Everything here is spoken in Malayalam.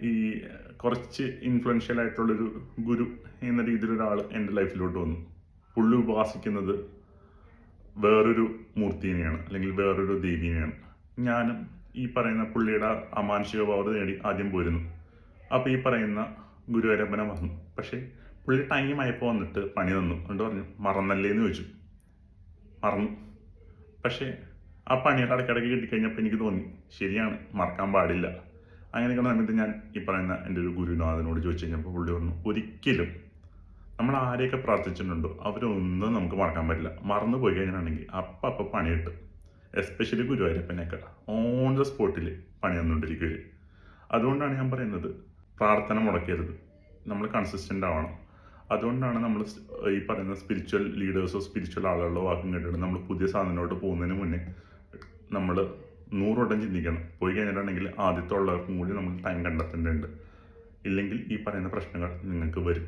ഈ കുറച്ച് ഇൻഫ്ലുവൻഷ്യൽ ആയിട്ടുള്ളൊരു ഗുരു എന്ന രീതിയിലൊരാൾ എൻ്റെ ലൈഫിലോട്ട് വന്നു. പുള്ളി ഉപാസിക്കുന്നത് വേറൊരു മൂർത്തിനെയാണ്, അല്ലെങ്കിൽ വേറൊരു ദേവീനെയാണ്. ഞാനും ഈ പറയുന്ന പുള്ളിയുടെ അമാനുഷിക പവർ നേടി ആദ്യം പോരുന്നു. അപ്പോൾ ഈ പറയുന്ന ഗുരുവായൂരപ്പനെ വന്നു. പക്ഷേ പുള്ളി ടൈം ആയപ്പോൾ വന്നിട്ട് പണി തന്നു. എന്നിട്ട് പറഞ്ഞു, മറന്നല്ലേ എന്ന് ചോദിച്ചു. മറന്നു. പക്ഷേ ആ പണിയുടെ ഇടയ്ക്കിടയ്ക്ക് കിട്ടിക്കഴിഞ്ഞപ്പോൾ എനിക്ക് തോന്നി, ശരിയാണ്, മറക്കാൻ പാടില്ല. അങ്ങനെയൊക്കെ സമയത്ത് ഞാൻ ഈ പറയുന്ന എൻ്റെ ഒരു ഗുരുനാഥനോട് ചോദിച്ചു കഴിഞ്ഞപ്പോൾ പുള്ളി പറഞ്ഞു, ഒരിക്കലും നമ്മൾ ആരെയൊക്കെ പ്രാർത്ഥിച്ചിട്ടുണ്ടോ അവരൊന്നും നമുക്ക് മറക്കാൻ പറ്റില്ല. മറന്നു പോയി കഴിഞ്ഞിട്ടുണ്ടെങ്കിൽ അപ്പം പണി കിട്ടും. എസ്പെഷ്യലി ഗുരുവായൂരപ്പനൊക്കെ ഓൺ ദ സ്പോട്ടിൽ പണി തന്നുകൊണ്ടിരിക്കും. അതുകൊണ്ടാണ് ഞാൻ പറയുന്നത്, പ്രാർത്ഥന മുടക്കരുത്, നമ്മൾ കൺസിസ്റ്റൻ്റ് ആവണം. അതുകൊണ്ടാണ് നമ്മൾ ഈ പറയുന്ന സ്പിരിച്വൽ ലീഡേഴ്സോ സ്പിരിച്വൽ ആളുകളോ വാക്കും കേട്ടിട്ട് നമ്മൾ പുതിയ സാധനത്തോട്ട് പോകുന്നതിന് മുന്നേ നമ്മൾ 100 വട്ടം ചിന്തിക്കണം. പോയി കഴിഞ്ഞിട്ടുണ്ടെങ്കിൽ ആദ്യത്തെ ഉള്ളവർക്കും കൂടി നമ്മൾ ടൈം കണ്ടെത്തേണ്ടതുണ്ട്. ഇല്ലെങ്കിൽ ഈ പറയുന്ന പ്രശ്നങ്ങൾ നിങ്ങൾക്ക് വരും.